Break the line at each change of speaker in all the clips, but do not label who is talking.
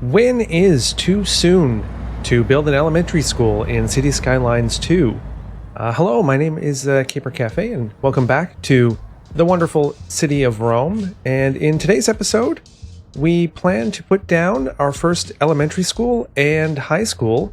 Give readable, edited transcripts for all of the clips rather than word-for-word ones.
When is too soon to build an elementary school in Cities Skylines II? Hello, my name is Caper Cafe, and welcome back to the wonderful city of Rome. And in today's episode, we plan to put down our first elementary school and high school,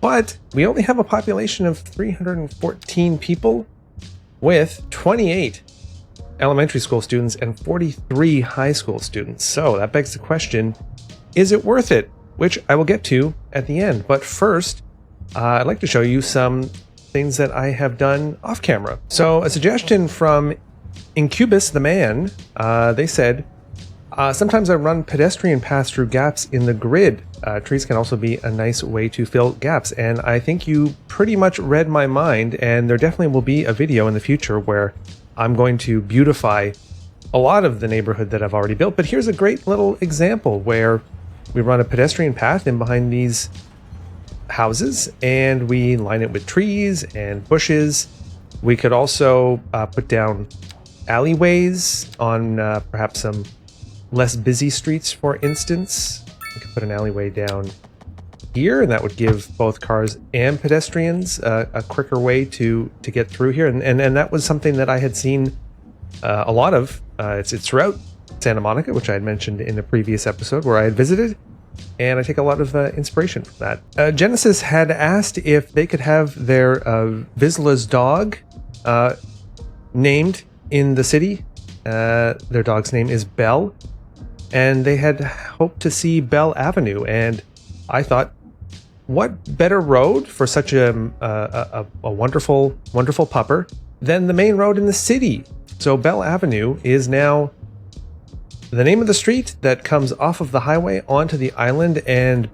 but we only have a population of 314 people with 28 elementary school students and 43 high school students. So that begs the question, is it worth it? Which I will get to at the end. But first, I'd like to show you some things that I have done off camera. So a suggestion from Incubus the Man, they said, sometimes I run pedestrian paths through gaps in the grid. Trees can also be a nice way to fill gaps. And I think you pretty much read my mind, and there definitely will be a video in the future where I'm going to beautify a lot of the neighborhood that I've already built. But here's a great little example where we run a pedestrian path in behind these houses and we line it with trees and bushes. We could also put down alleyways on perhaps some less busy streets, for instance. We could put an alleyway down here, and that would give both cars and pedestrians a quicker way to get through here. And that was something that I had seen a lot of. It's throughout Santa Monica, which I had mentioned in a previous episode where I had visited, and I take a lot of inspiration from that. Genesis had asked if they could have their Vizsla's dog named in the city. Their dog's name is Belle, and they had hoped to see Belle Avenue, and I thought, what better road for such a wonderful pupper than the main road in the city? So Belle Avenue is now the name of the street that comes off of the highway onto the island and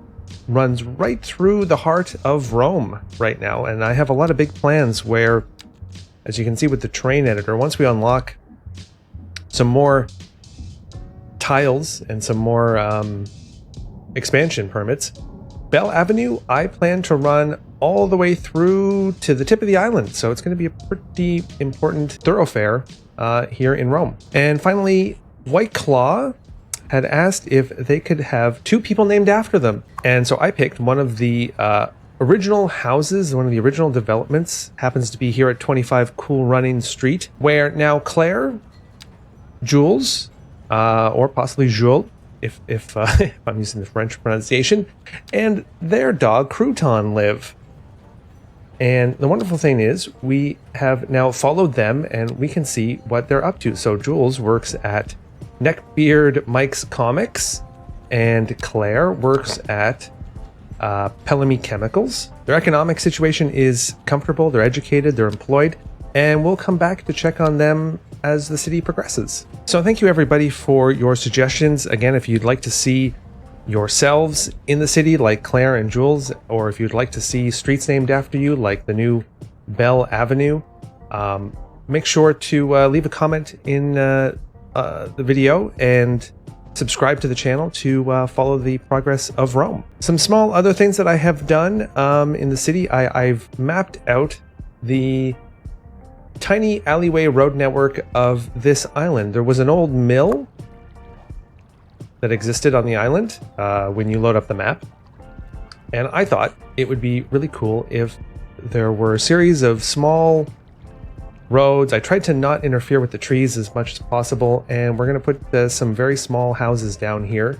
runs right through the heart of Rome right now. And I have a lot of big plans where, as you can see with the terrain editor, once we unlock some more tiles and some more expansion permits, Belle Avenue, I plan to run all the way through to the tip of the island. So it's going to be a pretty important thoroughfare here in Rome. And finally, White Claw had asked if they could have two people named after them. And so I picked one of the original houses, one of the original developments, happens to be here at 25 Cool Running Street, where now Claire, Jules, or possibly Jules, if I'm using the French pronunciation, and their dog Crouton live. And the wonderful thing is we have now followed them and we can see what they're up to. So Jules works at Neckbeard Mike's Comics, and Claire works at Pelamy Chemicals. Their economic situation is comfortable, they're educated, they're employed, and we'll come back to check on them as the city progresses. So thank you everybody for your suggestions. Again, if you'd like to see yourselves in the city like Claire and Jules, or if you'd like to see streets named after you like the new Belle Avenue, make sure to leave a comment in the video and subscribe to the channel to follow the progress of Rome. Some small other things that I have done in the city, I've mapped out the tiny alleyway road network of this island. There was an old mill that existed on the island when you load up the map, and I thought it would be really cool if there were a series of small roads. I tried to not interfere with the trees as much as possible, and we're going to put some very small houses down here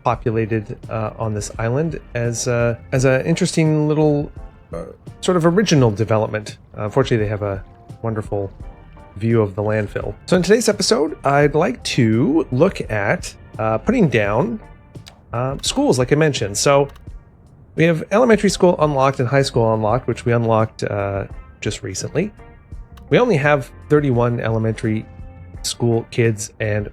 populated on this island as an interesting little sort of original development. Unfortunately, they have a wonderful view of the landfill. So in today's episode, I'd like to look at putting down schools, like I mentioned. So we have elementary school unlocked and high school unlocked, which we unlocked just recently. We only have 31 elementary school kids and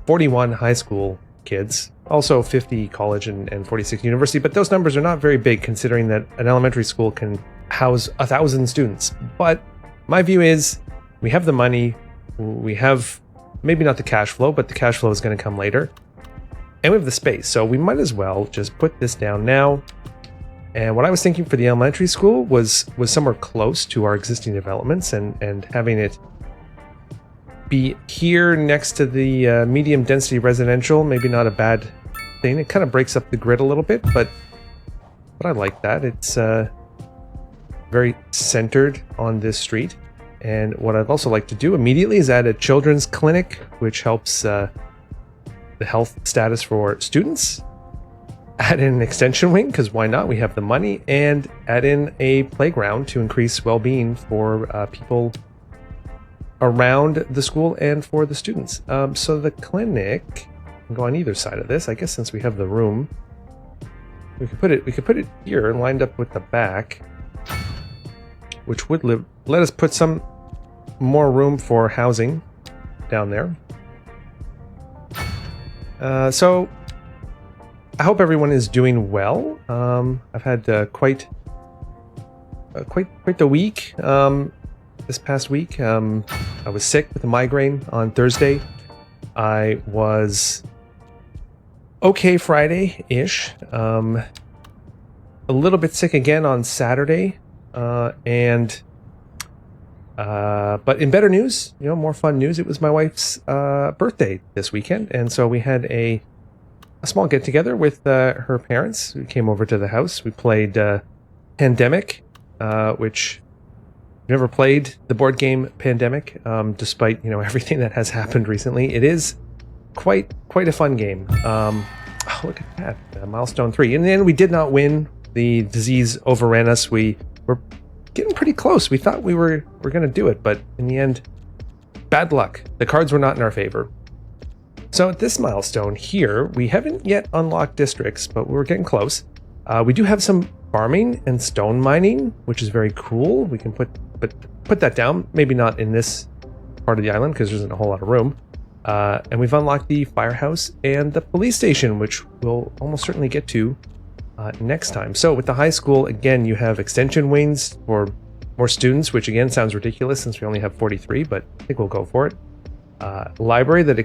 41 high school kids, also 50 college and 46 university, but those numbers are not very big considering that an elementary school can house 1,000 students. But my view is we have the money, we have maybe not the cash flow, but the cash flow is going to come later, and we have the space, so we might as well just put this down now. And what I was thinking for the elementary school was somewhere close to our existing developments, and having it be here next to the medium density residential, maybe not a bad thing. It kind of breaks up the grid a little bit, but I like that. It's very centered on this street. And what I'd also like to do immediately is add a children's clinic, which helps the health status for students. Add in an extension wing, because why not? We have the money. And add in a playground to increase well-being for people around the school and for the students. So the clinic can go on either side of this. I guess since we have the room, we could put it here lined up with the back, which would let us put some more room for housing down there. So I hope everyone is doing well. I've had quite the week. This past week, I was sick with a migraine on Thursday. I was okay Friday-ish. A little bit sick again on Saturday, but in better news, more fun news, it was my wife's birthday this weekend, and so we had a small get-together with her parents. We came over to the house. We played Pandemic, which I've never played the board game Pandemic, despite everything that has happened recently. It is quite a fun game. Oh, look at that, milestone 3. In the end, we did not win. The disease overran us. We were getting pretty close. We thought we were going to do it, but in the end, bad luck. The cards were not in our favor. So at this milestone here, we haven't yet unlocked districts, but we're getting close. We do have some farming and stone mining, which is very cool. We can put that down. Maybe not in this part of the island because there isn't a whole lot of room. And we've unlocked the firehouse and the police station, which we'll almost certainly get to next time. So with the high school, again, you have extension wings for more students, which again sounds ridiculous since we only have 43, but I think we'll go for it. Library that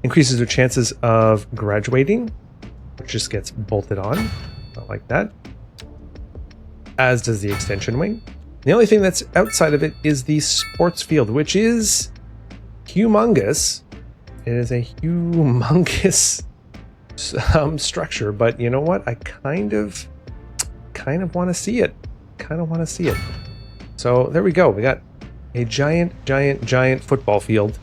increases their chances of graduating, which just gets bolted on. I like that. As does the extension wing. The only thing that's outside of it is the sports field, which is humongous. It is a humongous structure, but you know what? I kind of want to see it. So there we go. We got a giant football field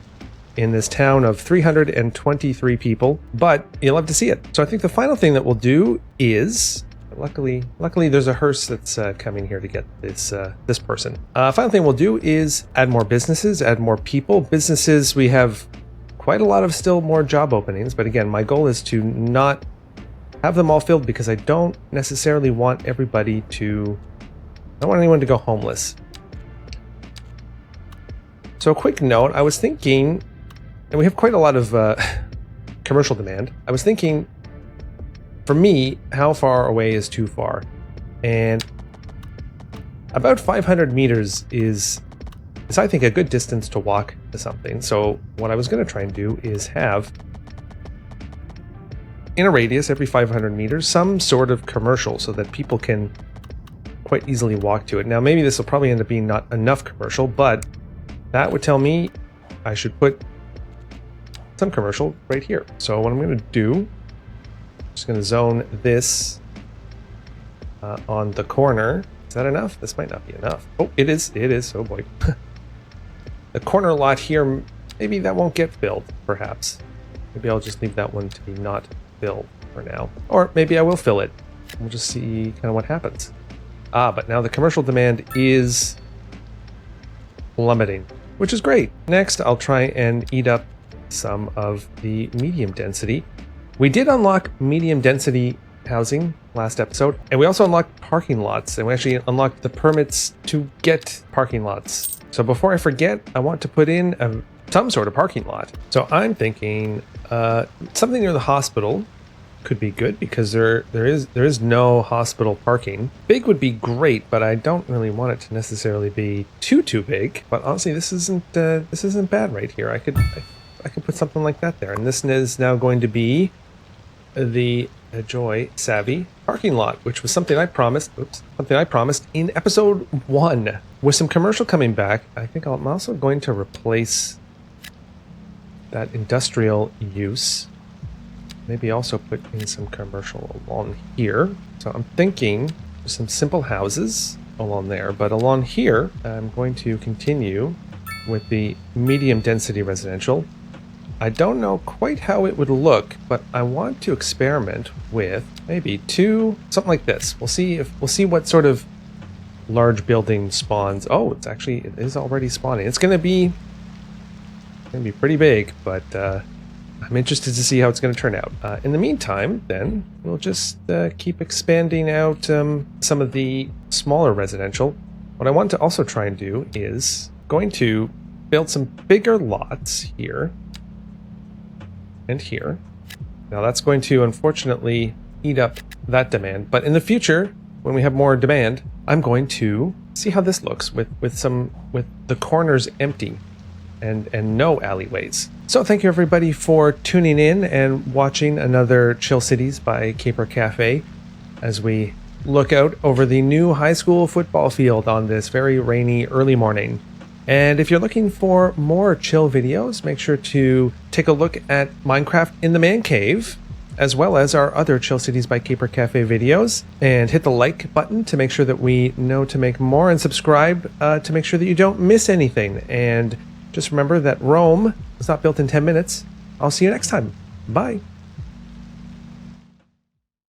in this town of 323 people, but you'll love to see it. So I think the final thing that we'll do is, luckily there's a hearse that's coming here to get this person. Final thing we'll do is add more businesses, add more people. Businesses, we have quite a lot of still more job openings, but again, my goal is to not have them all filled because I don't necessarily want everybody to, I don't want anyone to go homeless. So a quick note, I was thinking, and we have quite a lot of commercial demand. I was thinking, for me, how far away is too far? And about 500 meters is I think a good distance to walk to something. So what I was going to try and do is have, in a radius every 500 meters, some sort of commercial so that people can quite easily walk to it. Now maybe this will probably end up being not enough commercial, but that would tell me I should put some commercial right here. So what I'm going to do, I'm just going to zone this on the corner. Is that enough? This might not be enough. Oh, it is. Oh boy. The corner lot here, maybe that won't get filled, perhaps. Maybe I'll just leave that one to be not filled for now. Or maybe I will fill it. We'll just see kind of what happens. But now the commercial demand is plummeting, which is great. Next, I'll try and eat up some of the medium density. We did unlock medium density housing last episode, and we also unlocked parking lots, and we actually unlocked the permits to get parking lots. So before I forget, I want to put in some sort of parking lot. So I'm thinking something near the hospital could be good because there is no hospital parking. Big would be great, but I don't really want it to necessarily be too big. But honestly, this isn't bad right here. I could put something like that there, and this is now going to be the Joy Savvy parking lot, which was something I promised. Something I promised in episode 1. With some commercial coming back, I think I'm also going to replace that industrial use maybe also put in some commercial along here. So I'm thinking some simple houses along there, but along here, I'm going to continue with the medium density residential. I don't know quite how it would look, but I want to experiment with maybe something like this. We'll see what sort of large building spawns. Oh, it is already spawning. It's gonna be pretty big, but I'm interested to see how it's going to turn out. In the meantime, then, we'll just keep expanding out some of the smaller residential. What I want to also try and do is going to build some bigger lots here and here. Now that's going to unfortunately eat up that demand, but in the future, when we have more demand, I'm going to see how this looks with the corners empty and no alleyways. So thank you everybody for tuning in and watching another Chill Cities by Caper Cafe as we look out over the new high school football field on this very rainy early morning. And if you're looking for more chill videos, make sure to take a look at Minecraft in the Man Cave, as well as our other Chill Cities by Caper Cafe videos. And hit the like button to make sure that we know to make more, and subscribe to make sure that you don't miss anything. And just remember that Rome was not built in 10 minutes. I'll see you next time. Bye.